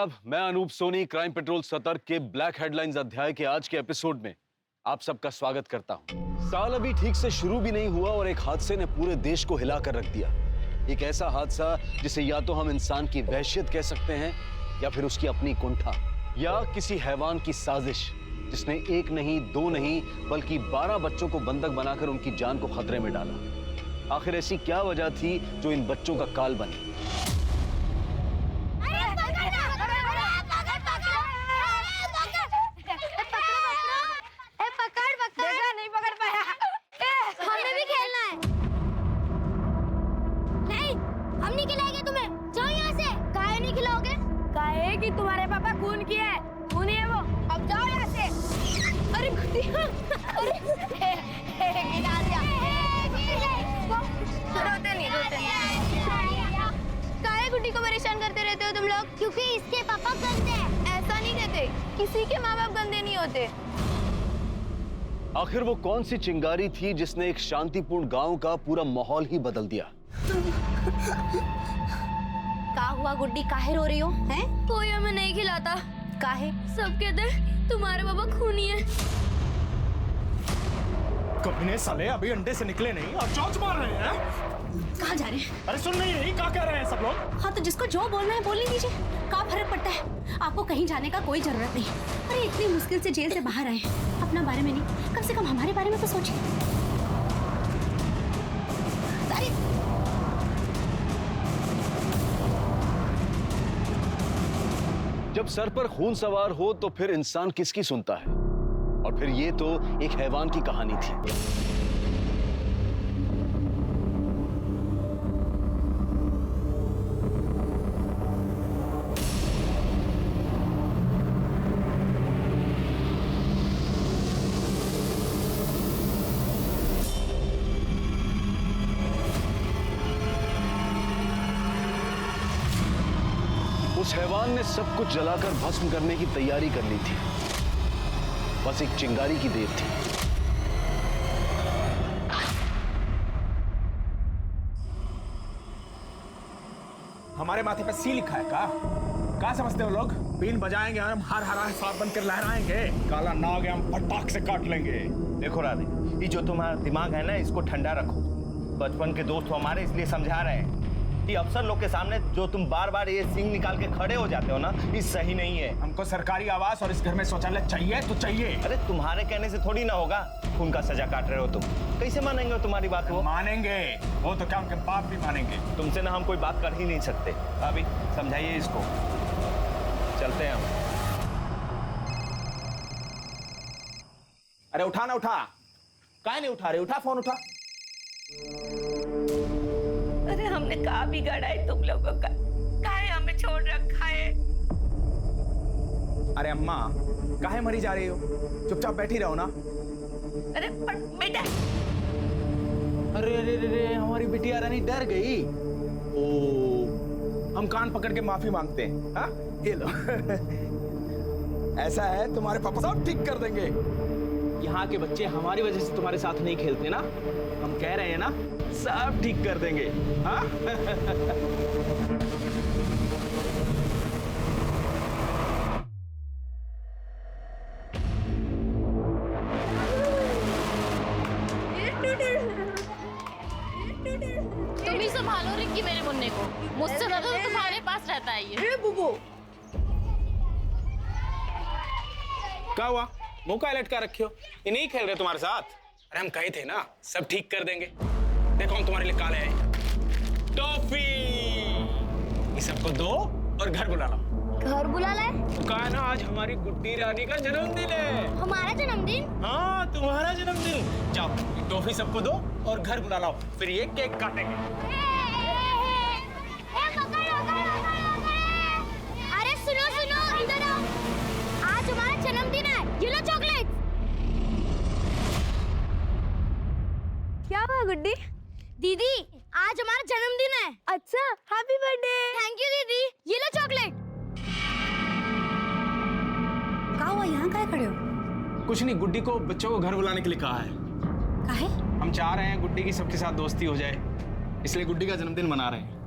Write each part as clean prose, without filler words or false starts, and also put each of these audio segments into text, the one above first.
अब मैं Anoop Soni crime petrol सतर्क के ब्लैक हेडलाइंस अध्याय के आज के एपिसोड में आप सबका स्वागत करता हूं। साल अभी ठीक से शुरू भी नहीं हुआ और एक हादसे ने पूरे देश को हिलाकर रख दिया। एक ऐसा हादसा जिसे या तो हम इंसान की वहशियत कह सकते हैं या फिर उसकी अपनी कुंठा, या किसी हैवान की साजिश जिसने एक नहीं, दो नहीं बल्कि 12 बच्चों को बंधक बनाकर उनकी जान को खतरे में डाला। आखिर ऐसी क्या वजह थी जो इन बच्चों का काल बनी? कि तुम्हारे पापा खून किया है, खूनी है वो। अब जाओ यहाँ से। अरे गुड्डी, अरे गिरा दिया। रोते नहीं। काहे गुड्डी को परेशान करते रहते हो तुम लोग? क्योंकि इसके पापा गंदे हैं। ऐसा नहीं कहते, किसी के माँ बाप गंदे नहीं होते। आखिर वो कौन सी चिंगारी थी जिसने एक शांतिपूर्ण गांव का पूरा माहौल ही बदल दिया? का हुआ गुड्डी, काहे रो रही हो? हैं? कोई हमें नहीं खिलाता। काहे? सब कहते तुम्हारे पापा खूनी है। कमीने साले अभी अंडे से निकले नहीं और चौंच मार रहे हैं। कहाँ जा रहे हैं? अरे सुन नहीं रही, क्या कह रहे हैं सब लोग? हाँ तो जिसको जो बोलना है बोलने दीजिए, क्या फर्क पड़ता है? आपको कहीं जाने का कोई जरूरत नहीं। अरे इतनी मुश्किल से जेल से बाहर आए हैं, अपना बारे में नहीं, कम से कम हमारे बारे में तो सोचिए। जब सर पर खून सवार हो तो फिर इंसान किसकी सुनता है? और फिर ये तो एक हैवान की कहानी थी। उस हैवान ने सब कुछ जलाकर भस्म करने की तैयारी कर ली थी, बस एक चिंगारी की देर थी। हमारे माथे पे सी लिखा है क्या समझते हो लोग? बीन बजाएंगे हम, हर हरा हिसाब बनकर लहराएंगे, काला नाग हम पटाख से काट लेंगे। देखो राधे, ये जो तुम्हारा दिमाग है ना, इसको ठंडा रखो। बचपन के दोस्त हो हमारे, इसलिए समझा रहे हैं। ये अफसर लोग के सामने जो तुम बार बार ये सिंग निकाल के खड़े हो जाते हो ना, ये सही नहीं है। हमको सरकारी आवास और इस घर में शौचालय चाहिए तो चाहिए। अरे तुम्हारे कहने से थोड़ी ना होगा। खून का सजा काट रहे हो तुम, कैसे मानेंगे तुम्हारी बात? वो मानेंगे, वो तो क्या उनके बाप भी मानेंगे। तुमसे ना हम कोई बात कर ही नहीं सकते। अभी समझाइए इसको, चलते हैं हम। अरे उठा ना, उठा। काहे नहीं उठा रहे? उठा फोन, उठा। अरे हमने कहा बिगाड़ा है तुम लोगों का? काहे हमें छोड़ रखा है? अरे अम्मा, काहे मरी जा रही हो? चुपचाप बैठी रहो ना। अरे बेटा। अरे अरे अरे, हमारी बिटिया रानी डर गई। ओ, हम कान पकड़ के माफी मांगते हैं। हाँ, ये लो। ऐसा है, तुम्हारे पापा सब ठीक कर देंगे। यहाँ के बच्चे हमारी वजह से तुम्हारे साथ नहीं खेलते ना, हम कह रहे हैं ना, सब ठीक कर देंगे। हाँ? तुम ही संभालो रिक्की मेरे मुन्ने को, मुझसे ज्यादा तो तुम्हारे पास रहता है ये। बुबू, क्या हुआ? मुंह का लटका रखे हो? ये नहीं खेल रहे तुम्हारे साथ? अरे हम कहे थे ना, सब ठीक कर देंगे। देखो हम तुम्हारे लिए काले हैं टॉफी। ये सबको दो और घर बुला लो। घर बुला लाए? तो कहा ना, आज हमारी गुड्डी रानी का जन्मदिन है। हमारा जन्मदिन? हाँ, तुम्हारा जन्मदिन। जाओ, ये टॉफी सबको दो और घर बुला लाओ, फिर ये केक काटेंगे। अरे सुनो सुनो, इधर आओ। आज हमारा जन्मदिन है, ये लो चॉकलेट। क्या हुआ गुड्डी? दीदी, आज हमारा जन्मदिन है। अच्छा, हैप्पी बर्थडे। थैंक यू दीदी, ये लो चॉकलेट। क्या हुआ, यहाँ काहे खड़े हो? कुछ नहीं, गुड्डी को बच्चों को घर बुलाने के लिए कहा है। काहे? हम चाह रहे हैं गुड्डी की सबके साथ दोस्ती हो जाए, इसलिए गुड्डी का जन्मदिन मना रहे हैं।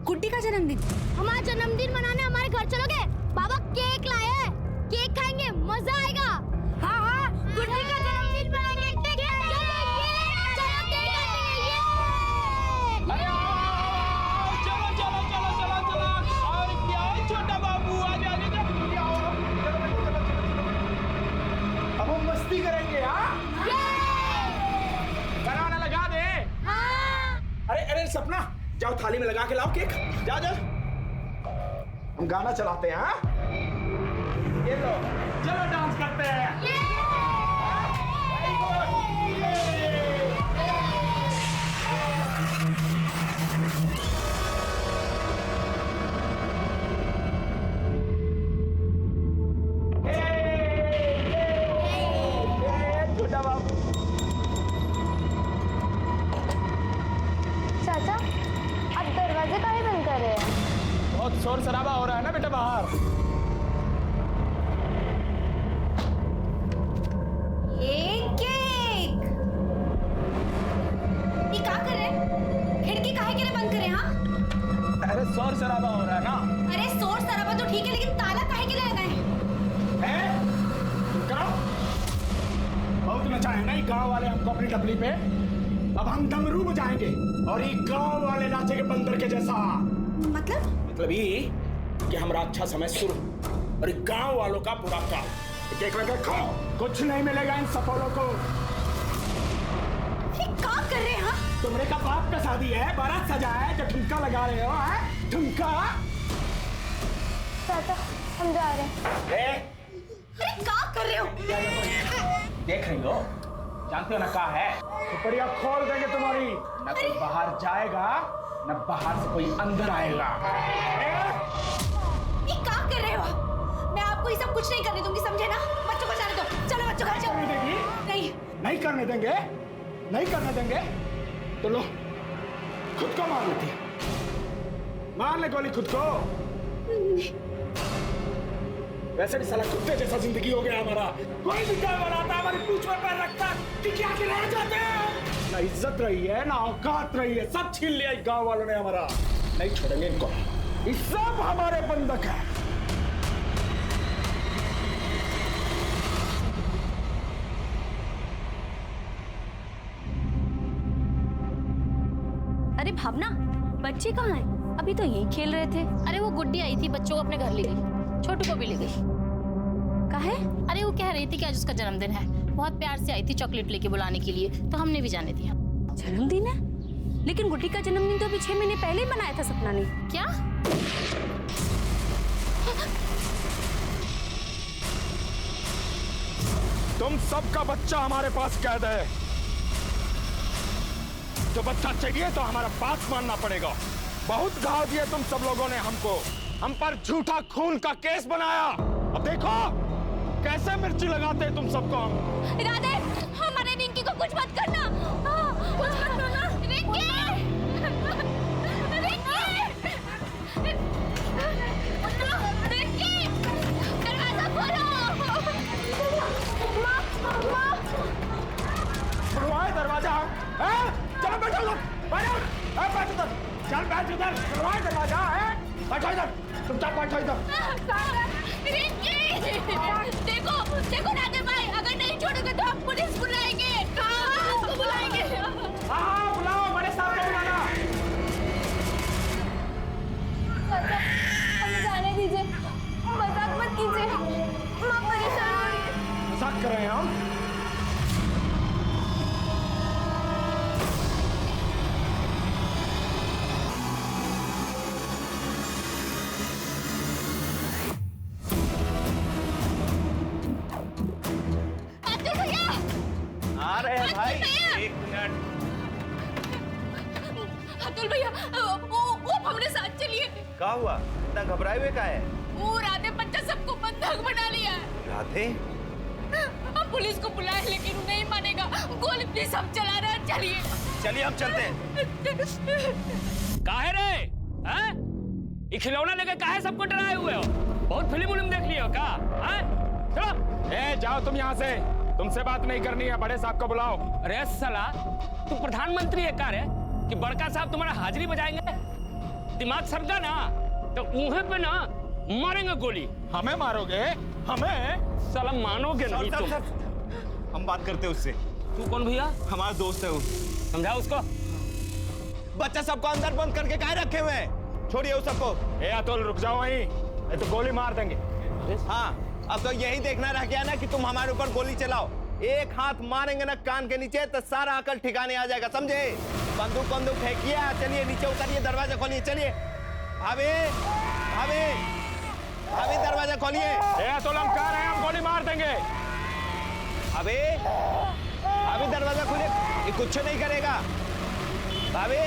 गुड्डी का जन्मदिन। हमारा जन्मदिन मनाने हमारे घर चलोगे? बाबा केक लाए हैं, केक खाएंगे, मजा आएगा। हाँ हाँ, गुड्डी का जन्मदिन मनाएंगे, चलो केक काटेंगे। अरे आओ, चलो चलो चलो चलो चलो। और क्या है छोटा बाबू, आ जा जल्दी आओ। अब हम मस्ती करेंगे। हाँ बनाना लगा दे। अरे अरे सपना, जाओ थाली में लगा के लाओ केक। जाओ जाओ, हम गाना चलाते हैं। हाँ ये लो, चलो डांस करते हैं। Very good. छोटा बाबू। चाचा, आप दरवाजे काहे बंद कर रहे हैं? बहुत शोर शराबा हो रहा है ना बेटा बाहर। ये केक ये क्या कर रहे हैं? खिड़की काहे के लिए बंद करे? हाँ अरे शोर शराबा हो रहा है ना। अरे शोर शराबा तो ठीक है, लेकिन ताला काहे के लिए लगाए हैं? हैं? चुप करो। बहुत नचाए ना ये गांव वाले हमको अपनी डबली पे। अब हम डमरू बजाएंगे और ये गांव वाले नाचेंगे बंदर के जैसा। मतलब ये कि हमारा अच्छा समय शुरू और गांव वालों का बुरा काल। केक लगा खाओ, कुछ नहीं मिलेगा इन सफलों को। ये क्या कर रहे हैं? हाँ तुमरे का बाप का शादी है, बारात सजा है, जो ठुमका लगा रहे हो। हैं? ठुमका चाचा, हम जा रहे हैं। अरे क्या कर रहे हो? देख रही हो, जानते हो ना क्या है? सुपड़िया खोल देंगे तुम्हारी। न कोई बाहर जाएगा, न बाहर से कोई अंदर आएगा। ये क्या कर रहे हो? मैं आपको ये सब कुछ नहीं करने दूंगी, समझे ना? बच्चों को जाने दो। चलो बच्चों घर चलो। करने देंगी? नहीं नहीं करने देंगे, नहीं करने देंगे तो लो खुद को मार लेती। मार ले गोली खुद को। वैसे भी साला कुत्ते जैसा जिंदगी हो गया हमारा। कोई भी गाँव वाला आता हमारी पूंछ में पैर रखता कि क्या के रह जाते हैं। ना इज्जत रही है, ना औकात रही है, सब छीन लिया इस गाँव वालों ने हमारा। नहीं छोड़ेंगे इनको, ये सब हमारे बंधक है। अरे भावना, बच्चे कहाँ हैं? अभी तो यही खेल रहे थे। अरे वो गुड्डी आई थी, बच्चों को अपने घर ले गई, छोटू को भी ले गई। काहे? अरे वो कह रही थी कि आज उसका जन्मदिन है, बहुत प्यार से आई थी चॉकलेट लेके बुलाने के लिए, तो हमने भी जाने दिया। जन्मदिन है? लेकिन गुड्डी का जन्मदिन तो अभी 6 महीने पहले ही बनाया था सपना ने। क्या? तुम सबका बच्चा हमारे पास कैद है। जो बच्चा चाहिए तो हमारा बात मानना पड़ेगा। बहुत घाव दिए तुम सब लोगों ने हमको, हम पर झूठा खून का केस बनाया। अब देखो कैसे मिर्ची लगाते हैं तुम सबको। राधे, हमारे रिंकी को कुछ मत करना। कुछ मत करना। रिंकी! रिंकी! दरवाजा खोलो। खुलवाए दरवाजा। चलो बैठो उधर, बैठो। बैठ उधर, चल बैठ उधर। खुलवाए दरवाजा। बैठो इधर, चुपचाप बैठो इधर। देखो देखो राधे भाई, अगर नहीं छोड़ोगे तो हम पुलिस बुलाएंगे। पुलिस को बुलाएंगे। हाँ बुलाओ, बड़े साहब को बुलाना। चाचा, हमें जाने दीजिए, मजाक मत कीजिए, माँ परेशान हो रही है। मजाक कर रहे हैं हम? आ रहे हैं भाई, एक मिनट। अतुल भैया, वो हमारे साथ चलिए। क्या हुआ? इतना घबराए हुए का है? वो राधे बच्चा सबको बंधक बना लिया है। राधे? हम पुलिस को बुलाए लेकिन वो नहीं मानेगा। गोली प्लीज हम चला रहे हैं, चलिए। चलिए हम चलते हैं। काहे रे? हैं? ये खिलौना लेके काहे सबको डराए हुए हो? बहुत फिल्म उल्म देख लिए हो का? हैं? चलो। जाओ तुम यहाँ से, तुमसे बात नहीं करनी है। बड़े साहब को बुलाओ। अरे साला, तू प्रधानमंत्री है का रे कि बड़का साहब तुम्हारा हाजिरी बजाएंगे? दिमाग सरका ना तो ऊहे पे ना मारेंगे गोली। हमें मारोगे? हमें? साला मानोगे नहीं तुम। हम बात करते हैं उससे। तू कौन भैया? हमारा दोस्त है वो। समझाओ उसको। बच्चा सबको अंदर बंद करके काहे रखे हुए हैं? छोड़िए उस सबको। ए अतुल रुक जाओ वहीं, नहीं तो गोली मार देंगे। हाँ, अब तो यही देखना रह गया ना कि तुम हमारे ऊपर गोली चलाओ। एक हाथ मारेंगे ना कान के नीचे तो सारा अकल ठिकाने आ जाएगा, समझे? बंदूक फेंकिए, चलिए नीचे उतरिए, दरवाजा खोलिए, चलिए। भाभी भाभी भाभी दरवाजा खोलिए। ए अतुल हम कह रहे हैं हम गोली मार देंगे। भाभी भाभी दरवाजा खोलिए, ये कुछ नहीं करेगा। भाभी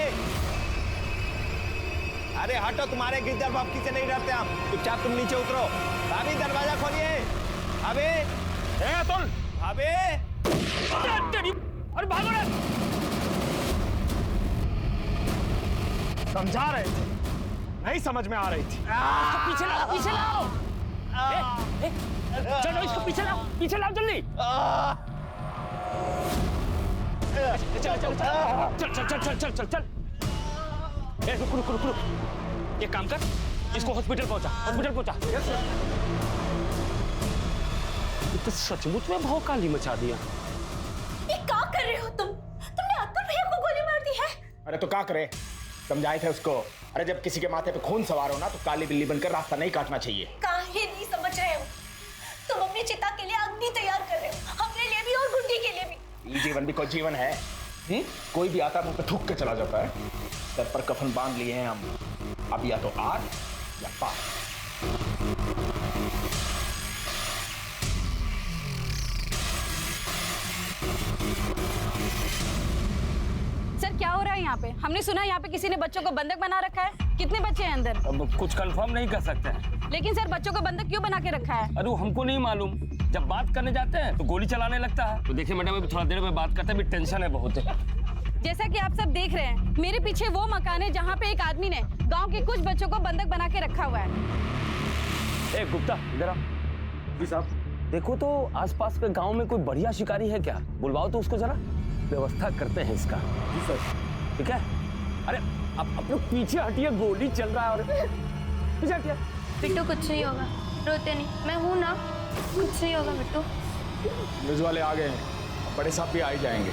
अरे हटो, तुम्हारे गिरधर बापकी से नहीं डरते हम। चुपचाप तुम नीचे उतरो। भाभी दरवाजा खोलिए। भाभी ए अतुल भाभी अरे भागो रे। समझा रहे थे, नहीं समझ में आ रही थी। पीछे लाओ, पीछे लाओ। चलो इसको पीछे लाओ जल्दी। चल। ए रुक। एक काम कर, इसको हॉस्पिटल पहुंचा। तो सचमुच में भौकाली मचा दिया। ये क्या कर रहे हो तुमने अतुल भैया को गोली मार दी है। अरे तो क्या करे, समझाए थे उसको। अरे जब किसी के माथे पे खून सवार हो ना तो काली बिल्ली बनकर रास्ता नहीं काटना चाहिए। काहे नहीं समझ रहे हो? तुम अपनी चिता के लिए अग्नि तैयार कर रहे हो, अपने लिए भी और गुड्डी के लिए भी। ये जीवन भी कोई जीवन है? कोई भी आता मुंह पे थूक के चला जाता है। सर पर कफन बांध लिए हैं हम, अब या तो आर या पार। सर क्या हो रहा है यहाँ पे? हमने सुना यहाँ पे किसी ने बच्चों को बंधक बना रखा है। कितने बच्चे हैं अंदर? अब कुछ कंफर्म नहीं कर सकते हैं। लेकिन सर बच्चों को बंधक क्यों बना के रखा है? अरे हमको नहीं मालूम, जब बात करने जाते हैं तो गोली चलाने लगता है। तो देखिए मैडम, अभी थोड़ा देर में बात करते हैं, अभी टेंशन है बहुत। जैसा कि आप सब देख रहे हैं, मेरे पीछे वो मकान है जहाँ पे एक आदमी ने गाँव के कुछ बच्चों को बंधक बना के रखा हुआ है। ए गुप्ता इधर आ। जी साहब। देखो तो आसपास के गांव में कोई बढ़िया शिकारी है क्या? बुलवाओ तो उसको जरा, व्यवस्था करते हैं इसका। जी सर। ठीक है। अरे आप लोग पीछे हटिए, गोली चल रहा है। और पीछे हटिए। बिट्टू कुछ नहीं होगा, रोते नहीं, मैं हूँ ना, कुछ नहीं होगा बिट्टू। न्यूज वाले आ गए हैं, बड़े साहब भी आ ही जाएंगे।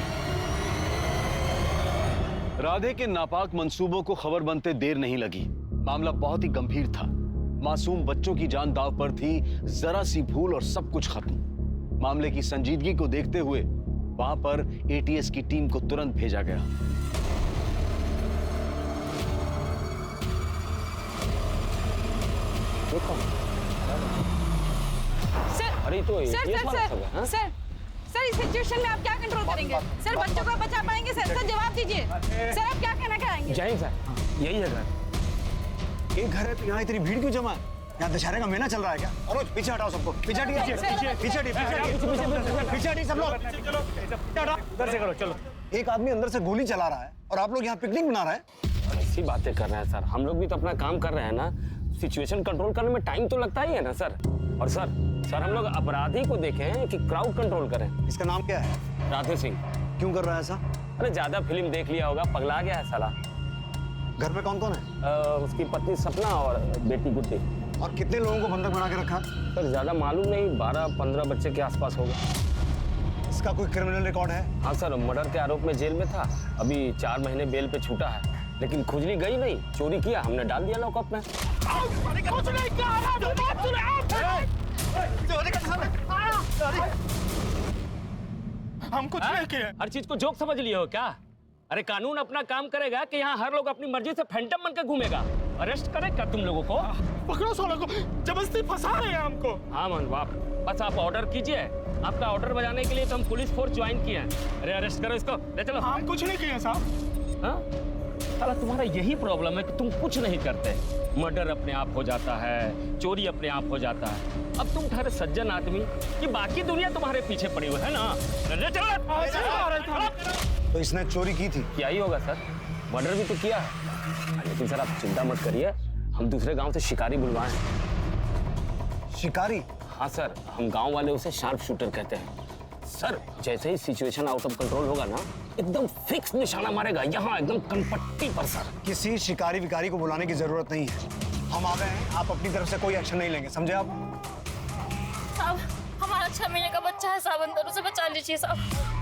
राधे के नापाक मंसूबों को खबर बनते देर नहीं लगी। मामला बहुत ही गंभीर था। मासूम बच्चों की जान दांव पर थी, जरा सी भूल और सब कुछ खत्म। मामले की संजीदगी को देखते हुए वहां पर एटीएस की टीम को तुरंत भेजा गया। अरे तो सर इस सिचुएशन में आप क्या कंट्रोल करेंगे? सर बच्चों को बचा पाएंगे? सर जवाब दीजिए। सर आप क्या कहना चाहेंगे? जय सर, यही है घर। एक घर है तो यहाँ इतनी भीड़ क्यों जमा है? यहाँ दशहरे का मेला चल रहा है क्या? और पीछे हटाओ सबको, पीछे हटिए सब लोग। इधर से करो, चलो। एक आदमी अंदर से गोली चला रहा है और आप लोग यहाँ पिकनिक मना रहे हैं। ऐसी बातें कर रहे हैं सर, हम लोग भी तो अपना काम कर रहे हैं ना। सिचुएशन कंट्रोल करने में टाइम तो लगता ही है ना सर। और सर हम लोग अपराधी को देखें कि क्राउड कंट्रोल करें। इसका नाम क्या है? राधे सिंह। क्यों कर रहा है ऐसा? अरे ज्यादा फिल्म देख लिया होगा, पगला गया है साला। घर में कौन कौन है? उसकी पत्नी सपना और बेटी गुड्डी। और कितने लोगों को बंधक बना के रखा? सर ज्यादा मालूम नहीं, 12-15 बच्चे के आसपास होगा। इसका कोई क्रिमिनल रिकॉर्ड है? हाँ सर, मर्डर के आरोप में जेल में था, अभी 4 महीने बेल पे छूटा है। लेकिन खुजली गई नहीं, चोरी किया, हमने डाल दिया लॉकअप में। हम कुछ नहीं किए। हर चीज को जोक समझ लिए हो क्या? अरे कानून अपना काम करेगा कि यहाँ हर लोग अपनी मर्जी से फैंटम बनकर घूमेगा। अरेस्ट करेगा तुम लोगों को? पकड़ो सालों को, जबरदस्ती फंसा रहे हैं हमको। हाँ मन बाप, बस आप ऑर्डर कीजिए। आपका ऑर्डर बजाने के लिए तो हम पुलिस फोर्स ज्वाइन किए हैं। अरे अरेस्ट करो इसको, ले चलो। हम कुछ नहीं किए साहब। हाँ? साला तुम्हारा यही प्रॉब्लम है कि तुम कुछ नहीं करते। मर्डर अपने आप हो जाता है, चोरी अपने आप हो जाता है। अब तुम ठहरे सज्जन आदमी कि बाकी दुनिया तुम्हारे पीछे पड़ी हुई है ना। ले चलो। तो इसने चोरी की थी? क्या ही होगा सर, मर्डर भी तो किया है। लेकिन सर आप चिंता मत करिए, हम दूसरे गांव से शिकारी बुलवाए हैं। शिकारी? हाँ सर, हम गांव वाले उसे शार्प शूटर कहते हैं। सर जैसे ही सिचुएशन आउट ऑफ कंट्रोल होगा ना, एकदम फिक्स निशाना मारेगा, यहाँ एकदम कनपट्टी पर सर। किसी शिकारी विकारी को बुलाने की जरूरत नहीं है, हम आ गए हैं। आप अपनी तरफ से कोई एक्शन नहीं लेंगे, समझे आप? साहब हमारा 6 महीने का बच्चा है साहब, अंदर उसे बचा लीजिए साहब,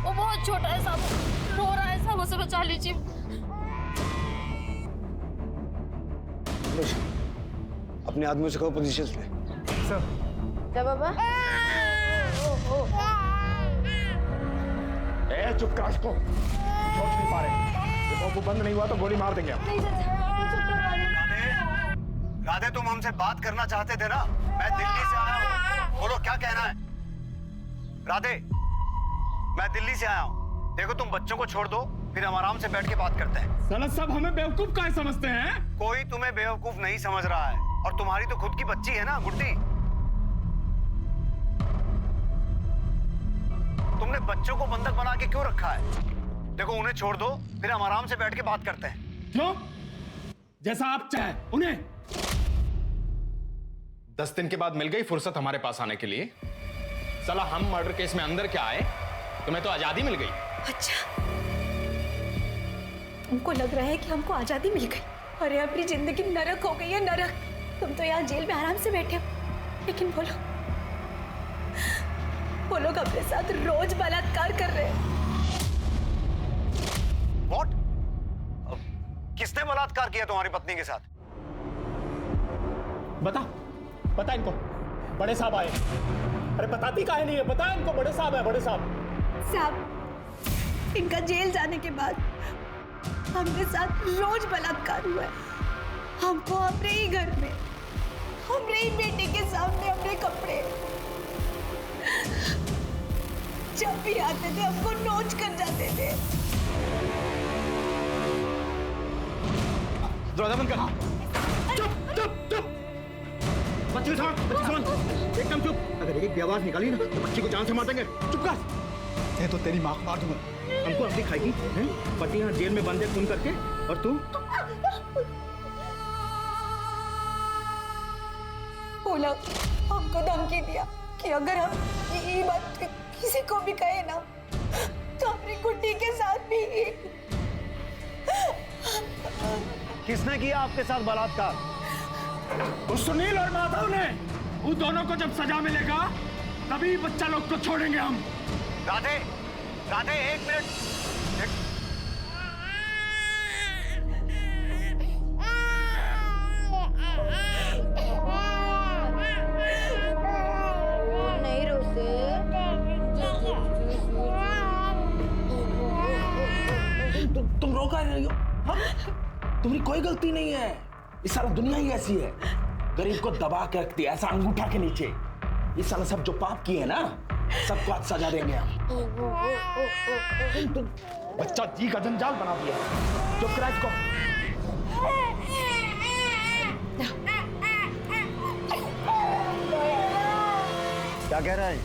वो बहुत छोटा है साहब, रो रहा है साहब, उसे बचा लीजिए। अपने आदमियों से कहो पोजीशन ले। सर बाबा चुप कर इसको, सोच नहीं पा रहे, वो बंद नहीं हुआ तो गोली मार देंगे आप। राधे तुम हमसे बात करना चाहते थे ना, मैं दिल्ली से आया हूँ, बोलो क्या कहना है? राधे मैं दिल्ली से आया हूँ, देखो तुम बच्चों को छोड़ दो, फिर हम आराम से बैठ के बात करते हैं। साला सब हमें बेवकूफ काहे समझते हैं? कोई तुम्हें बेवकूफ नहीं समझ रहा है, और तुम्हारी तो खुद की बच्ची है ना गुड्डी। तुमने बच्चों को बंधक बना के क्यों रखा है? देखो उन्हें छोड़ दो, फिर हम आराम से बैठ के बात करते हैं। क्यों? जैसा आप चाहे उन्हें। 10 दिन के बाद मिल गई फुर्सत हमारे पास आने के लिए। साला हम मर्डर केस में अंदर क्या आए, तुम्हें तो आजादी मिल गई। अच्छा, तुमको लग रहा है कि हमको आजादी मिल गई? अरे अपनी जिंदगी नरक हो गई है, नरक। तुम तो यहाँ जेल में आराम से बैठे हो, लेकिन वो लोग अपने साथ रोज बलात्कार कर रहे हैं। What? किसने बलात्कार किया तुम्हारी पत्नी के साथ? बता इनको, बड़े साहब आए। अरे बताती काहे नहीं है, बता इनको, बड़े साहब है, बड़े साहब। साहब, इनका जेल जाने के बाद हमने साथ रोज बलात्कार हुआ है। हमको अपने ही घर में, अपने ही बेटे के सामने अपने कपड़े जब भी आते थे हमको नोच कर जाते थे। दरवाजा बंद कर। चुप। बच्ची सुन, एकदम चुप। अगर एक भी आवाज निकाली ना तो बच्ची को जान से मार देंगे। चुप कर। ये तो तेरी माँ को मार दूंगा। हमको अपनी खाएगी, पति यहाँ जेल में बंद है खून करके, और तू? बोला, हमको धमकी दिया कि अगर हम ये बात किसी को भी कहे ना तो अपनी गुड्डी के साथ भी। किसने किया आपके साथ बलात्कार? उस सुनील और माधव ने। उन दोनों को जब सजा मिलेगा तभी बच्चा लोग को छोड़ेंगे हम। राधे, एक मिनट। नहीं रोते। तुम रोका नहीं हो? हाँ? तुम्हारी कोई गलती नहीं है, इस सारा दुनिया ही ऐसी है, गरीब को दबा के रखती है ऐसा अंगूठा के नीचे। ये साला सब जो पाप किए हैं ना, सबको आज सजा देंगे हम। बच्चा जी का जंजाल बना दिया। चुप करा इसको। क्या कह रहा है?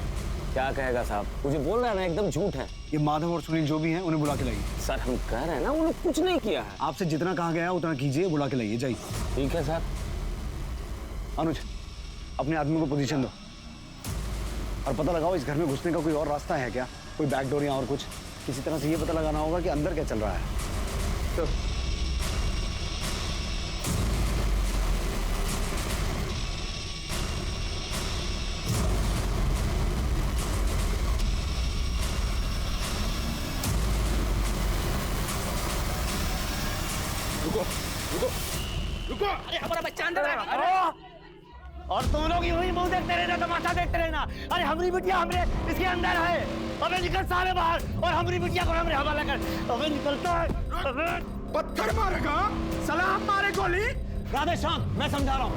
क्या कहेगा साहब, मुझे बोल रहा है ना, एकदम झूठ है। ये माधव और सुनील जो भी हैं उन्हें बुला के लाइए। सर हम कह रहे हैं ना, उन्होंने कुछ नहीं किया है। आपसे जितना कहा गया उतना कीजिए, बुला के लाइए, जाइए। ठीक है सर। अनुज, अपने आदमी को पोजीशन दो और पता लगाओ इस घर में घुसने का कोई और रास्ता है क्या, कोई बैकडोर या और कुछ। किसी तरह से ये पता लगाना होगा कि अंदर क्या चल रहा है। तो रुको। अरे हमारा बच्चा अंदर आ। और तुम लोग यूं ही मुंह देखते रहना, तमाशा देखते रहना। अरे हमारी बिटिया हमरे इसके अंदर है, अबे निकल सारे बाहर, और हमारी बिटिया को हमरे हवाला कर। अबे निकलता है। अबे पत्थर मारेगा, सलाम मारे गोली। राधे शांत, मैं समझा रहा हूँ,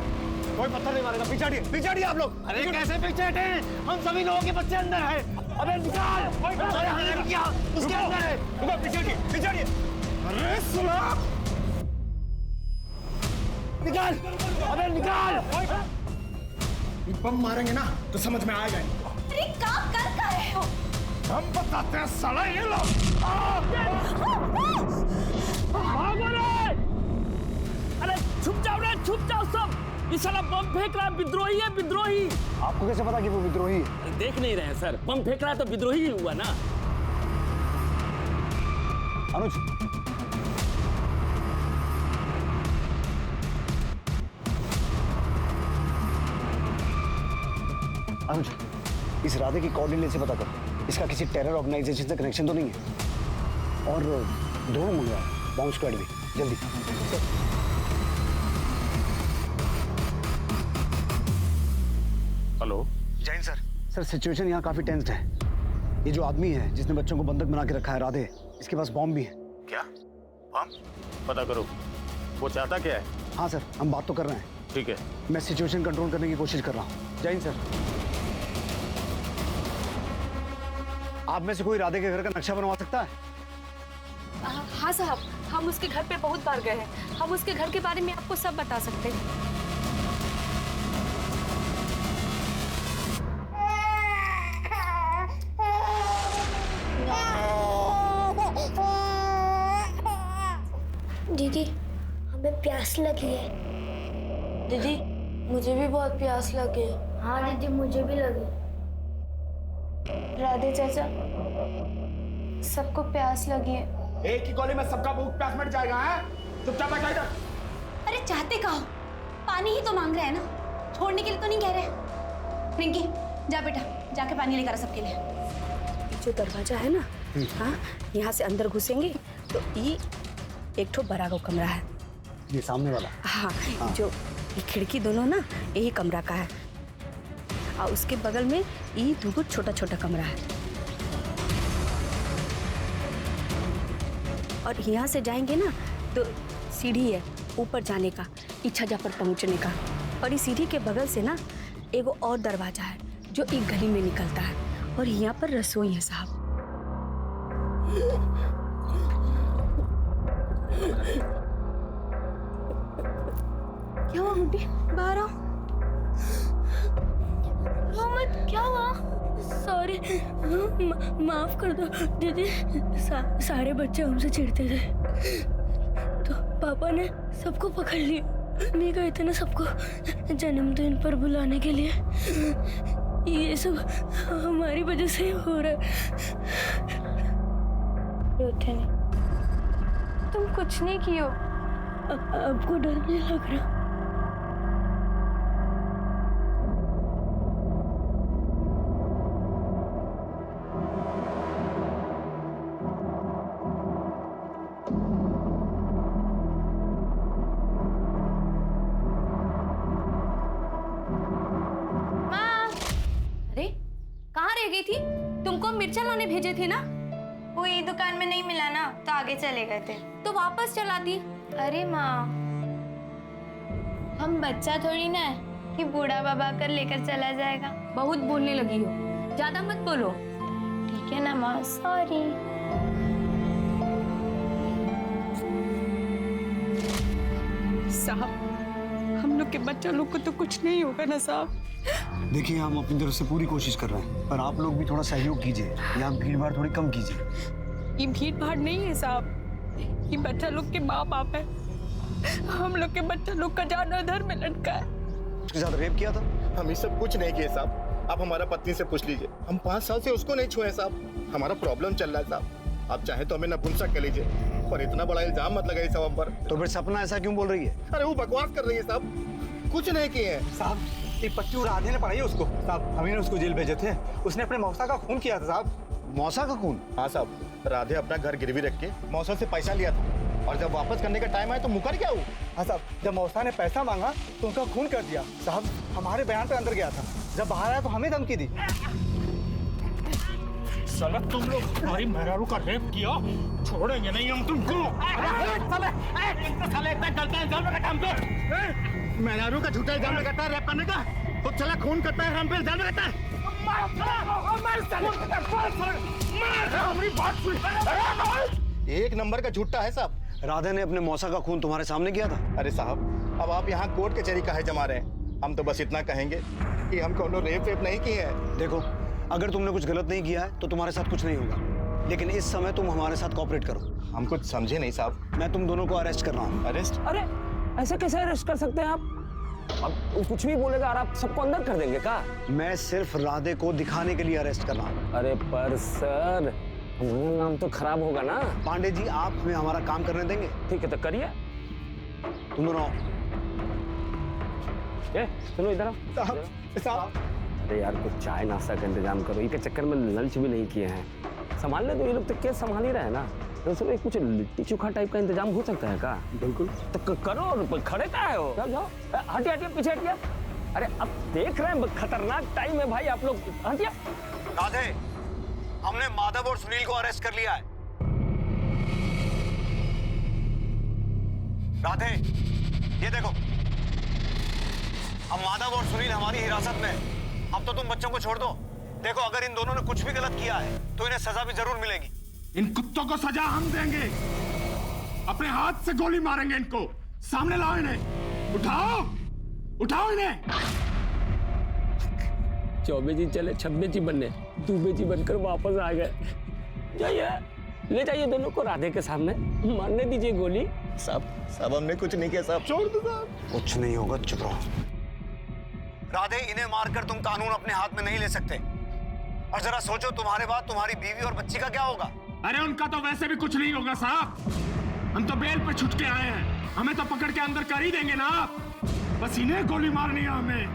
कोई पत्थर नहीं मारेगा। पीछे हटिए आप लोग। अरे कैसे पीछे हटे? हम सभी लोगों के बच्चे अंदर है। अबे निकाल। अरे हमारी बिटिया उसके अंदर है। रुको, पीछे हटिए। अरे सुना, निकाल। अबे निकाल। बम मारेंगे ना तो समझ में आएगा। अरे काम कर रहे हो? हम बताते हैं साला, ये लो। भागो रे! अरे छुप जाओ सब। ये साला बम फेंक रहा है, विद्रोही है, विद्रोही। आपको कैसे पता कि वो विद्रोही है? अरे देख नहीं रहे हैं सर, बम फेंक रहा है तो विद्रोही हुआ ना। अनुज, अनुज, इस राधे की कोऑर्डिनेट से पता करो, इसका किसी टेरर ऑर्गेनाइजेशन से कनेक्शन तो नहीं है। और ड्रोन मंगवा बॉम्ब स्क्वाड भी, जल्दी। Hello. Jain sir. Sir situation यहाँ काफी टेंस्ड है। ये जो आदमी है जिसने बच्चों को बंधक बना के रखा है राधे, इसके पास बॉम्ब भी है। क्या बम? पता करो वो चाहता क्या है। हाँ सर, हम बात तो कर रहे हैं। ठीक है। मैं सिचुएशन कंट्रोल करने की कोशिश कर रहा हूँ। जैन सर, आप में से कोई राधे के घर का नक्शा बनवा सकता है? हाँ साहब, हम उसके घर पे बहुत बार गए हैं। हम उसके घर के बारे में आपको सब बता सकते हैं। दीदी, हमें प्यास लगी है। दीदी मुझे भी बहुत प्यास लगी। हाँ दीदी, मुझे भी लगी। राधे चाचा, सबको प्यास लगी है। एक ही गोली में सबका भूख प्यास मिट जाएगा। है चुपचाप बैठा इधर। अरे चाहते कहो, पानी ही तो मांग रहे हैं ना, छोड़ने के लिए तो नहीं कह रहे। रिंकी, जा बेटा, जाके पानी लेकर आ सबके लिए। जो दरवाजा है ना, हाँ, यहाँ से अंदर घुसेंगे तो ये एक ठो बड़ा का कमरा है। ये सामने वाला? हाँ, जो ये खिड़की दोनों ना यही कमरा का है। और उसके बगल में ये दो छोटा छोटा कमरा है। और यहाँ से जाएंगे ना तो सीढ़ी है ऊपर जाने का, छज्जा पर पहुँचने का। और इस सीढ़ी के बगल से ना एगो और दरवाजा है जो एक गली में निकलता है। और यहाँ पर रसोई है साहब। क्या हुआ मुंडी? बाहर आओ। मोहम्मद, क्या हुआ? सॉरी, माफ कर दो दीदी। सारे बच्चे हमसे चिढ़ते थे तो पापा ने सबको पकड़ लिया। नहीं गए थे ना सबको जन्मदिन पर बुलाने के लिए। ये सब हमारी वजह से हो रहा है। उठे नहीं, तुम कुछ नहीं कियो। आपको डर नहीं लग रहा? अरे कहाँ रह गई थी? तुमको मिर्चा लाने भेजे थे ना? वो ये दुकान में नहीं मिला ना, तो आगे चले गए थे। तो वापस चला दी। अरे माँ, हम बच्चा थोड़ी ना है कि बूढ़ा बाबा कर लेकर चला जाएगा। बहुत बोलने लगी हो, ज्यादा मत बोलो। ठीक है ना माँ, सॉरी। साहब, हम लोग के बच्चा लोग को तो कुछ नहीं होगा ना साहब? देखिए, हम अपनी तरफ से पूरी कोशिश कर रहे हैं, पर आप लोग भी थोड़ा सहयोग कीजिए। यहाँ भीड़ भाड़ थोड़ी कम कीजिए। ये भीड़ भाड़ नहीं है साहब, ये बच्चा लोग के माँ बाप है। हम लोग के बच्चा लोग का जान उधर में लटका है। उसके साथ रेप किया था? हम ये सब कुछ नहीं किए साहब। आप हमारा पत्नी से पूछ लीजिए। हम 5 साल से उसको नहीं छुए साहब। हमारा प्रॉब्लम चल रहा है साहब। आप चाहे तो हमें नपुंसक कर लीजिए, पर इतना बड़ा इल्जाम मत लगाइए साहब हम पर। तो फिर सपना ऐसा क्यों बोल रही है? अरे वो बकवास कर रही है साहब, कुछ नहीं किए हैं साहब। ये पट्टी और राधे ने पढ़ाई है उसको साहब। हमें उसको जेल भेजे थे। उसने अपने मौसा का खून किया था साहब। मौसा का खून? हाँ साहब, राधे अपना घर गिरवी रख के मौसा से पैसा लिया था, और जब वापस करने का टाइम आया तो मुकर गया वो। हाँ साहब, जब मौसा ने पैसा मांगा तो उनका खून कर दिया साहब। हमारे बयान पे अंदर गया था, जब बाहर आया तो हमें धमकी दी। साला तुम लोग हमारी मेहरारू का रेप किया, छोड़ेंगे नहीं हम तुमको। मेहरारू का झूठा इल्जाम लगाता है रेप करने का, खुद साला खून करता है, हम पे इल्जाम लगाता है। एक नंबर का झूठा है साहब। राधे ने अपने मौसा का खून तुम्हारे सामने किया था? अरे साहब, अब आप यहाँ कोर्ट कचहरी काहे जमा रहे हैं? हम तो बस इतना कहेंगे कि हम कोनो रेप नहीं किए हैं। देखो, अगर तुमने कुछ गलत नहीं किया है तो तुम्हारे साथ कुछ नहीं होगा, लेकिन इस समय तुम हमारे साथ कोऑपरेट करो। हम कुछ समझे नहीं साहब। मैं तुम दोनों को अरेस्ट कर रहा हूँ। अरेस्ट? अरे ऐसे कैसे अरेस्ट कर सकते हैं आप? अब वो कुछ भी बोलेगा और आप सबको अंदर कर देंगे का? मैं सिर्फ राधे को दिखाने के लिए अरेस्ट कर रहा हूँ। अरे पर सर, हमारा नाम तो खराब होगा ना। पांडे जी आप हमें हमारा काम करने देंगे? ठीक है तो करिए। तुम दोनों ए, सुनो इधर आओ। साहब अरे यार कुछ चाय नाश्ता का इंतजाम करो, इनके चक्कर में लंच भी नहीं किए हैं। संभाल ले तो ये लोग तो केस संभाल ही रहे हैं ना। तो सब एक कुछ लिट्टी चोखा टाइप का इंतजाम हो सकता है क्या? बिल्कुल। तो करो और खड़े का है हो। जाओ जाओ, हटिए हटिए पीछे हटिए। अरे अब देख रहे हैं खतरनाक टाइम है भाई, आप लोग हटिए। राधे, हमने माधव और सुनील को अरेस्ट कर लिया है। राधे, ये देखो, अब माधव और सुनील हमारी हिरासत में है। अब तो तुम बच्चों को छोड़ दो। देखो अगर इन दोनों ने कुछ भी गलत किया है तो इन्हें सजा भी जरूर मिलेगी। इन कुत्तों को सजा हम देंगे, अपने हाथ से गोली मारेंगे इनको। सामने लाओ इन्हें, उठाओ उठाओ इन्हें। चौबे जी चले छब्बे जी बनने, दूबे जी बनकर वापस आ गए। जाइए ले जाइए दोनों को राधे के सामने, मारने दीजिए गोली। साहब हमने कुछ नहीं किया साहब, छोड़ दो साहब। कुछ नहीं होगा, चुप रहो। राधे, इन्हें मारकर तुम कानून अपने हाथ में नहीं ले सकते। और जरा सोचो तुम्हारे बाद तुम्हारी बीवी और बच्ची का क्या होगा? अरे उनका तो वैसे भी कुछ नहीं होगा साहब, हम तो बेल पे छुट के आए हैं, हमें तो पकड़ के अंदर कर ही देंगे ना आप। बस इन्हें गोली मारनी है हमें।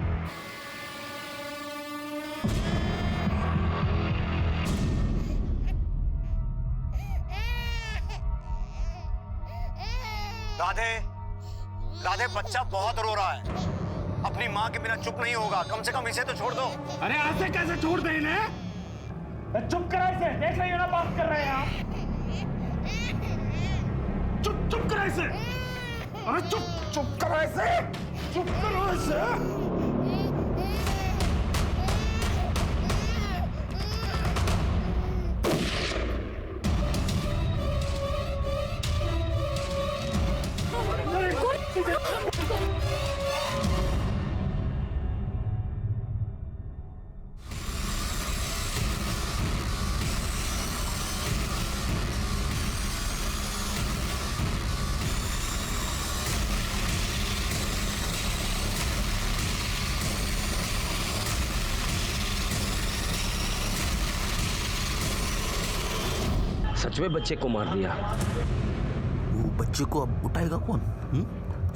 राधे, राधे बच्चा बहुत रो रहा है, अपनी माँ के बिना चुप नहीं होगा। कम से कम इसे तो छोड़ दो। अरे ऐसे कैसे छोड़ दे इन्हें? चुप करा इसे, देख रही हो ना बात कर रहे हैं आप। चुप चुप करा इसे। अरे चुप चुप करा इसे, चुप करो इसे। सच में बच्चे को मार दिया। वो बच्चे को अब उठाएगा कौन?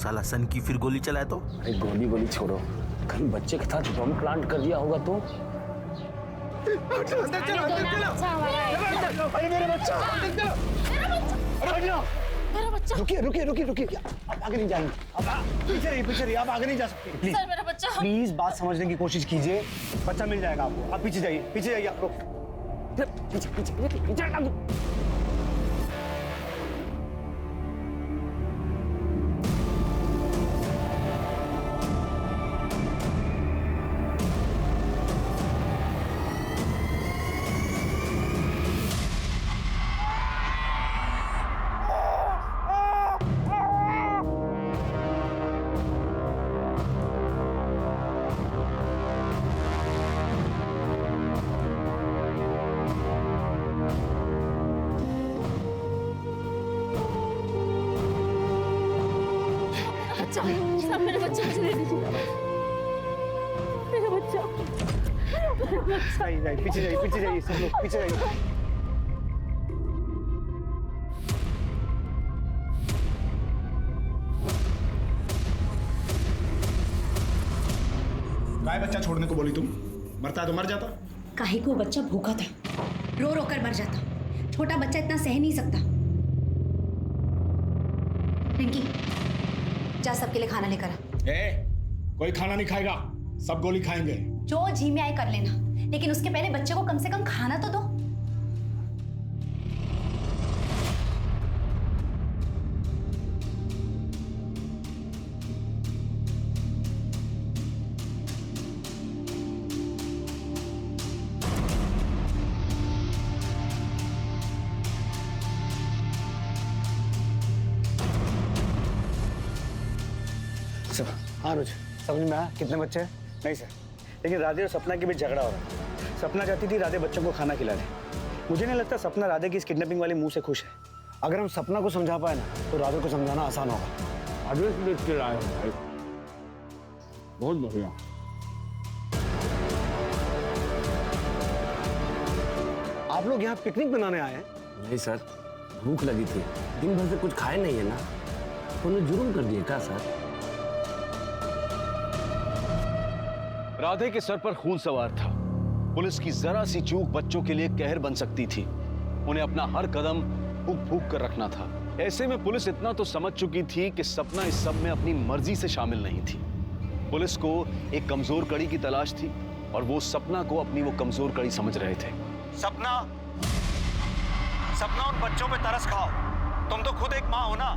साला सन की फिर गोली चलाए तो? अरे गोली गोली छोड़ो, कहीं बच्चे के साथ बम प्लांट कर दिया होगा तो? मेरा बच्चा। रुकिए रुकिए रुकिए रुकिए, आप आगे नहीं जाएंगे। आप पीछे रहिए, आप आगे नहीं जा सकते। प्लीज सर मेरा बच्चा। प्लीज बात समझने की कोशिश कीजिए, बच्चा मिल जाएगा आपको। आप पीछे जाइए आप लोग। पीछे पीछे पीछे पीछे हटा दो। सब मेरे बच्चे मुझे दे दीजिए। मेरा बच्चा। पीछे जाइए सब लोग, पीछे जाइए। काय बच्चा छोड़ने को बोली तुम? मरता है तो मर जाता। काहे को बच्चा भूखा था, रो रो कर मर जाता। छोटा बच्चा इतना सह नहीं सकता। रिंकी जा सबके लिए खाना लेकर आ। कोई खाना नहीं खाएगा, सब गोली खाएंगे। जो जी में आए कर लेना, लेकिन उसके पहले बच्चे को कम से कम खाना तो दो। हाँ रोज समझ में आया कितने बच्चे हैं? नहीं सर, लेकिन राधे और सपना के बीच झगड़ा हो रहा है। सपना चाहती थी राधे बच्चों को खाना खिला दे। मुझे नहीं लगता सपना राधे की इस किडनैपिंग वाली मुंह से खुश है। अगर हम सपना को समझा पाए ना तो राधे को समझाना आसान होगा। आदेश लिख के लाए भाई, बहुत बढ़िया। आप लोग यहाँ पिकनिक मनाने आए हैं? नहीं सर, भूख लगी थी, दिन भर से कुछ खाए नहीं है ना, उन्होंने जुर्म कर दिया क्या सर? राधे के सर पर खून सवार था। पुलिस की जरा सी चूक बच्चों के लिए कहर बन सकती थी। उन्हें अपना हर कदम फूक फूक कर रखना था। ऐसे में पुलिस इतना तो समझ चुकी थी कि सपना इस सब में अपनी मर्जी से शामिल नहीं थी। पुलिस को एक कमजोर कड़ी की तलाश थी और वो सपना को अपनी वो कमजोर कड़ी समझ रहे थे। सपना, सपना उन बच्चों पे तरस खाओ। तुम तो खुद एक माँ हो ना,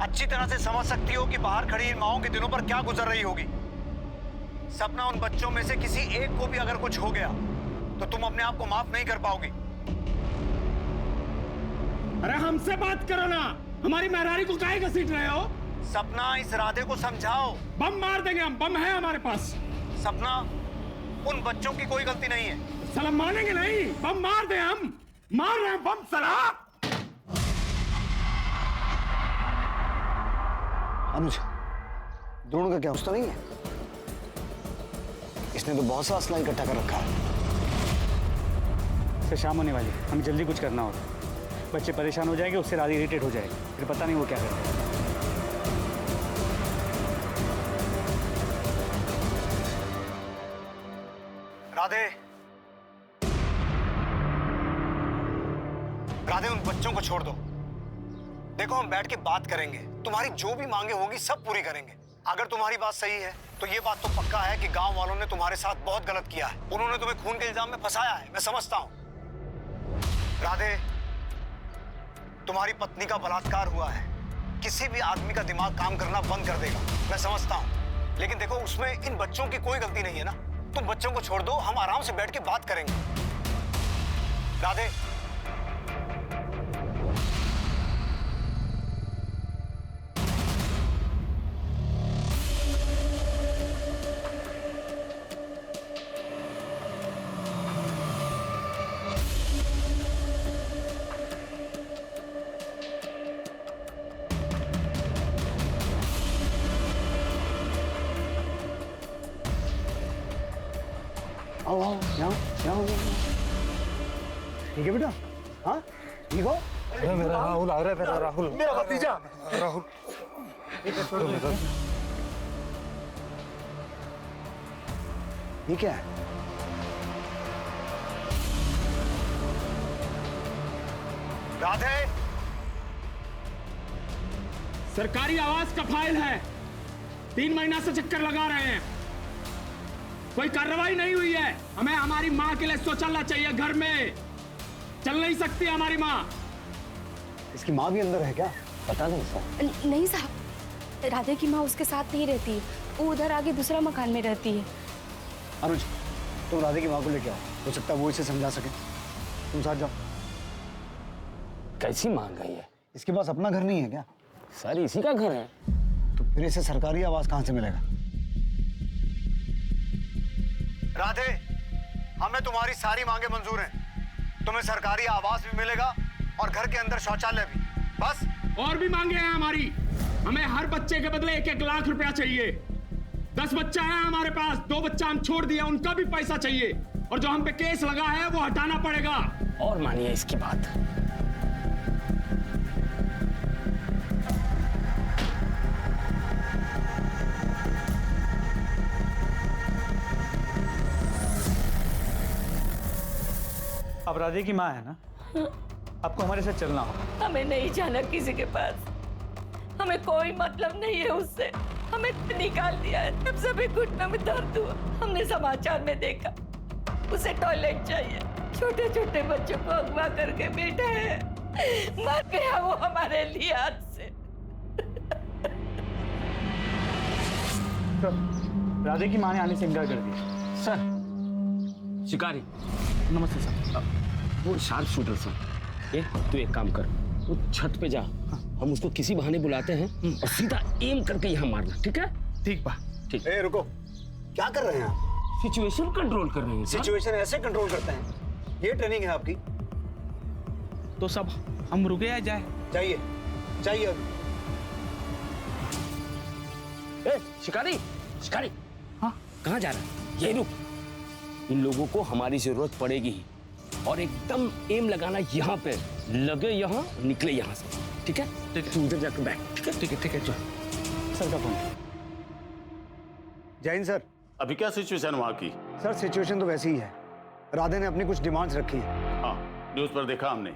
अच्छी तरह से समझ सकती हो कि बाहर खड़ी इन माओं के दिनों पर क्या गुजर रही होगी। सपना, उन बच्चों में से किसी एक को भी अगर कुछ हो गया तो तुम अपने आप को माफ नहीं कर पाओगी। अरे हमसे बात करो ना, हमारी मेहरारी को काहे घसीट रहे हो? सपना, इस राधे को समझाओ। बम मार देंगे हम, बम है हमारे पास। सपना, उन बच्चों की कोई गलती नहीं है। साला मानेंगे नहीं, बम मार दे, हम मार रहे हैं बम साला। अनुज, द्रोण का क्या उस तो नहीं है? इसने तो बहुत सा असला इकट्ठा कर रखा है। से शाम होने वाली, हमें जल्दी कुछ करना होगा। बच्चे परेशान हो जाएंगे, उससे राधे इरिटेट हो जाएगी, फिर पता नहीं वो क्या करेगा। राधे, राधे, उन बच्चों को छोड़ दो। देखो, हम बैठ के बात करेंगे, तुम्हारी जो भी मांगे होगी सब पूरी करेंगे। अगर तुम्हारी बात सही है तो ये बात तो पक्का है कि गांव वालों ने तुम्हारे साथ बहुत गलत किया है। उन्होंने तुम्हें खून के इल्जाम में फंसाया है, मैं समझता हूं। राधे, तुम्हारी पत्नी का बलात्कार हुआ है, किसी भी आदमी का दिमाग काम करना बंद कर देगा, मैं समझता हूं। लेकिन देखो, उसमें इन बच्चों की कोई गलती नहीं है ना। तुम बच्चों को छोड़ दो, हम आराम से बैठ के बात करेंगे। राधे, आओ आओ, यहाँ यहाँ ठीक है बेटा? हाँ ठीक हो? मेरा राहुल आ रहा है, मेरा राहुल, मेरा भतीजा राहुल। ये क्या है? राधे, सरकारी आवास का फाइल है, 3 महीना से चक्कर लगा रहे हैं, कोई कार्रवाई नहीं हुई है। हमें हमारी माँ के लिए शौचालय चाहिए, घर में चल नहीं सकती हमारी माँ। इसकी माँ भी अंदर है क्या? पता नहीं सर। नहीं साहब, राधे की माँ उसके साथ नहीं रहती, वो उधर आगे दूसरा मकान में रहती है। अनुज, तुम राधे की माँ को लेके आओ, हो सकता है वो इसे समझा सके। तुम साथ जाओ। कैसी मांग गई है? इसके पास अपना घर नहीं है क्या? सर इसी का घर है। तो फिर इसे सरकारी आवास कहाँ से मिलेगा? राधे, हमें तुम्हारी सारी मांगे मंजूर हैं। तुम्हें सरकारी आवास भी मिलेगा और घर के अंदर शौचालय भी। बस और भी मांगे हैं हमारी। हमें हर बच्चे के बदले 1-1 लाख रुपया चाहिए। 10 बच्चा है हमारे पास, 2 बच्चा हम छोड़ दिया, उनका भी पैसा चाहिए। और जो हम पे केस लगा है वो हटाना पड़ेगा। और मानिए इसकी बात। अब राधे की माँ है ना, आपको हमारे साथ चलना होगा। हमें नहीं जाना किसी के पास, हमें कोई मतलब नहीं है उससे। हमें निकाल दिया है, तब सभी घुटनों में दर्द हुआ। हमने समाचार में देखा उसे टॉयलेट चाहिए, छोटे छोटे बच्चों को अगवा करके बैठा है, मर गया वो हमारे लिए हाथ से। राधे की माँ ने आने से इनकार कर दिया। सर शिकारी, नमस्ते सर। वो शार्प शूटर सर, ये तू एक काम कर, वो छत पे जा, हम उसको किसी बहाने बुलाते हैं और सीधा एम करके यहाँ मारना, ठीक है? ठीक बा। ठीक। ए, रुको, क्या कर रहे हैं आप? सिचुएशन कंट्रोल कर रहे हैं सर। सिचुएशन ऐसे कंट्रोल करते हैं, ये ट्रेनिंग है आपकी? तो सब हम रुके या जाए? चाहिए चाहिए अभी। ए, शिकारी, शिकारी, हाँ कहाँ जा रहा है? ये रुक, इन लोगों को हमारी जरूरत पड़ेगी ही और एकदम एम लगाना यहाँ पे, लगे यहाँ निकले यहाँ से, ठीक है? तू उधर जाकर बैठ, ठीक है? ठीक है, ठीक है, चल। सर का फोन। जय हिंद सर। अभी क्या सिचुएशन वहाँ की? सर सिचुएशन तो वैसी ही है, राधे ने अपनी कुछ डिमांड्स रखी है। हाँ, न्यूज़ पर देखा हमने।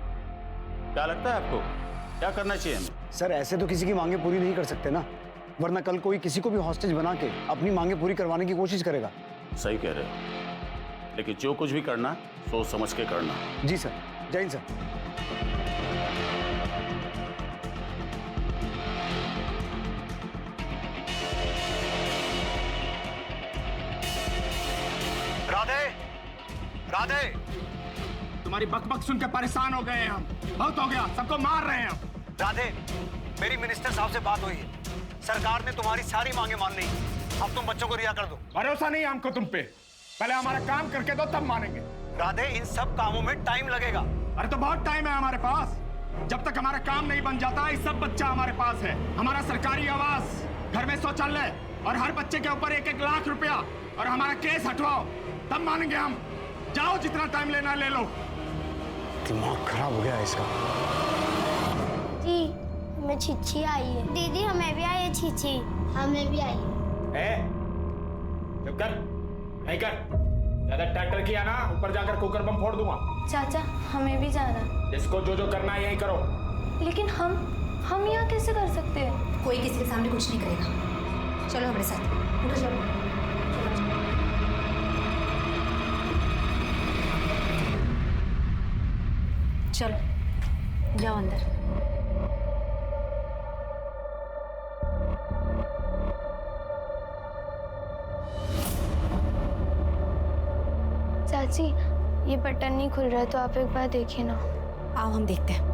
क्या लगता है आपको, क्या करना चाहिए हमें? सर ऐसे तो किसी की मांगे पूरी नहीं कर सकते ना, वरना कल कोई किसी को भी हॉस्टेज बना के अपनी मांगे पूरी करवाने की कोशिश करेगा। सही कह रहे हो, लेकिन जो कुछ भी करना सोच समझ के करना। जी सर। जय हिंद सर। राधे, राधे, तुम्हारी बकबक सुन के परेशान हो गए हैं हम, बहुत हो गया, सबको मार रहे हैं हम। राधे, मेरी मिनिस्टर साहब से बात हुई है, सरकार ने तुम्हारी सारी मांगे मान ली, अब तुम बच्चों को रिहा कर दो। भरोसा नहीं हमको तुम पे, पहले हमारा काम करके दो तब मानेंगे। राधे, इन सब कामों में टाइम लगेगा। अरे तो बहुत टाइम है हमारे पास, जब तक हमारा काम नहीं बन जाता ये सब बच्चा हमारे पास है। हमारा सरकारी आवास, घर में शौचालय और हर बच्चे के ऊपर 1-1 लाख रुपया, और हमारा केस हटवाओ तब मानेंगे हम। जाओ, जितना टाइम लेना ले लो। दिमाग खराब हो गया है इसका। जी हमें छिछी आई है। दीदी हमें भी आई है छिछी। हमें भी आई है। चुप कर, नहीं कर, ज्यादा ट्रैक्टर किया ना ऊपर जाकर कुकर बम फोड़ दूंगा। चाचा हमें भी जाना। इसको जो जो करना है यही करो। लेकिन हम यहाँ कैसे कर सकते हैं? कोई किसी के सामने कुछ नहीं करेगा। चलो हमारे साथ। उठो चलो। चलो जाओ अंदर। चाची ये बटन नहीं खुल रहा है तो आप एक बार देखिए ना। आओ हम देखते हैं।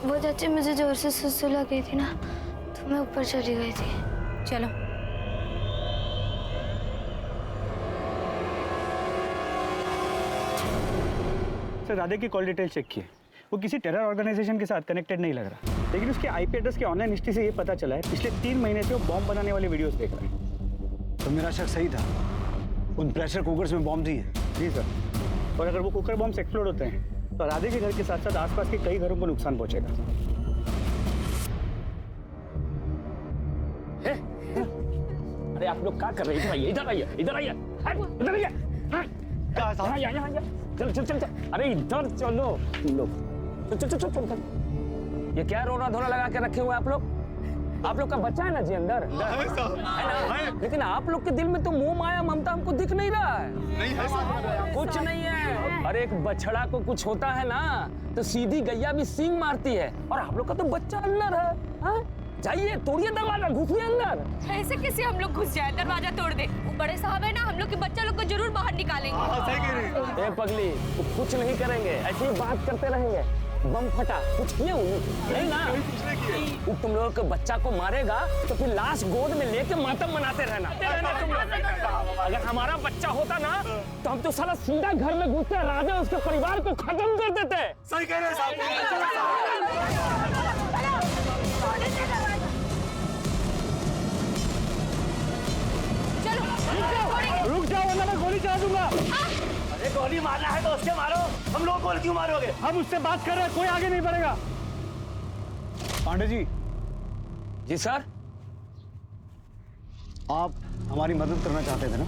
वो चाची मुझे जोर से सुसु लग गई थी ना तो मैं ऊपर चली गई थी। चलो सर राधे की कॉल डिटेल चेक किए, वो किसी टेरर ऑर्गेनाइजेशन के साथ कनेक्टेड नहीं लग रहा, लेकिन उसके आईपी एड्रेस के ऑनलाइन हिस्ट्री से ये पता चला है पिछले 3 महीने से वो बॉम्ब बनाने वाले वीडियोस देख रहा है। तो मेरा शक सही था, उन प्रेशर कुकर्स में बॉम्ब थी। जी सर, और अगर वो कुकर बॉम्ब एक्सप्लोड होते हैं तो राधे के घर के साथ साथ आसपास के कई घरों को नुकसान पहुंचेगा। अरे आप लोग क्या कर रहे हैं? इधर आइए, इधर आइए, इधर आइए, इधर आइए, यहाँ चल चल चल चल। अरे इधर चलो तुम लोग, चल चल चल चल। ये क्या रोना धोना लगा के रखे हुए आप लोग? आप लोग का बच्चा है ना जी अंदर, है ना? लेकिन आप लोग के दिल में तो मोह माया ममता हमको दिख नहीं रहा है। नहीं है, कुछ नहीं है। अरे एक बछड़ा को कुछ होता है ना तो सीधी गैया भी सींग मारती है, और आप लोग का तो बच्चा अंदर है। हाँ? जाइए तोड़िए दरवाजा, घुसिए अंदर। ऐसे कैसे हम लोग घुस जाए, दरवाजा तोड़ दे? वो बड़े साहब है ना, हम लोग के बच्चा लोग को जरूर बाहर निकालेंगे। ए पगली, वो कुछ नहीं करेंगे, ऐसे ही बात करते रहेंगे। बम फटा, कुछ किए नहीं ना? वो तुम लोगों के बच्चा को मारेगा तो फिर लाश गोद में लेके मातम मनाते रहना तुम लोग। अगर हमारा बच्चा होता ना तो हम तो साला सीधा घर में घुसते, राधे उसके परिवार को खत्म कर देते। सही कह रहे हैं साहब। रुक जाओ वरना मैं गोली चला दूंगा। अरे गोली मारना है तो उसके मारो, हम लोग गोली क्यों मारोगे? हम उससे बात कर रहे हैं, कोई आगे नहीं बढ़ेगा। पांडे जी। जी सर। आप हमारी मदद करना चाहते थे ना?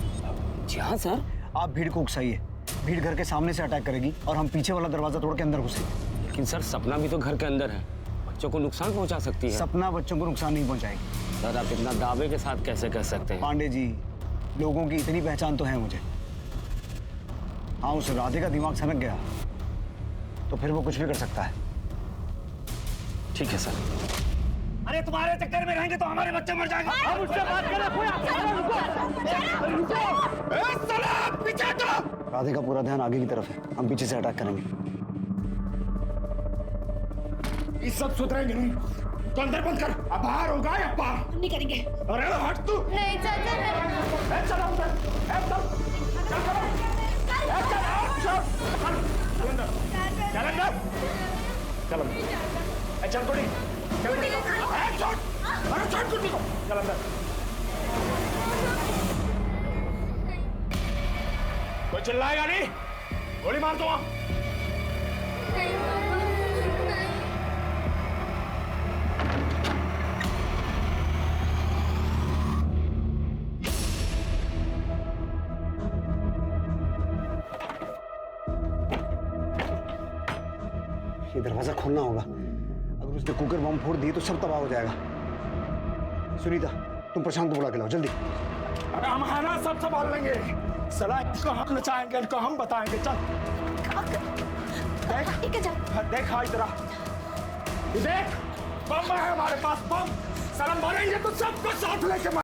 जी हाँ सर। आप भीड़ को उकसाइए, भीड़ घर के सामने से अटैक करेगी और हम पीछे वाला दरवाजा तोड़ के अंदर घुसेंगे। लेकिन सर सपना भी तो घर के अंदर है, बच्चों को नुकसान पहुंचा सकती है। सपना बच्चों को नुकसान नहीं पहुंचाएगी। सर आप इतना दावे के साथ कैसे कह सकते हैं? पांडे जी, लोगों की इतनी पहचान तो है मुझे। हाँ, उस राधे का दिमाग सनक गया तो फिर वो कुछ भी कर सकता है। ठीक है सर, अरे तुम्हारे चक्कर में रहेंगे तो हमारे बच्चे मर जाएंगे। हम उससे बात करें कोई पीछे हटो। राधे का पूरा ध्यान आगे की तरफ है, हम पीछे से अटैक करेंगे। ये सब सुधरेंगे नहीं तो अंदर बंद कर। अब बाहर होगा या बाहर? हम नहीं करेंगे। अरे हट तू। नहीं चाचा नहीं। चलो अंदर, चल गुड्डी, छोड़ गुड्डी को, चल अंदर। कोई चिल्लाएगा नहीं, गोली मार दो। ये दरवाजा खोलना होगा, अगर उसने कुकर बम फोड़ दी तो सब तबाह हो जाएगा। सुनीता, तुम प्रशांत को बुला के लाओ जल्दी। अरे हम है ना, सब संभाल लेंगे। सलाह इसको हम नचाएंगे, इनको हम बताएंगे। चल देख हाँ इधर देख, बम है हमारे पास, बम। सलाम मारेंगे तो सबको साथ लेके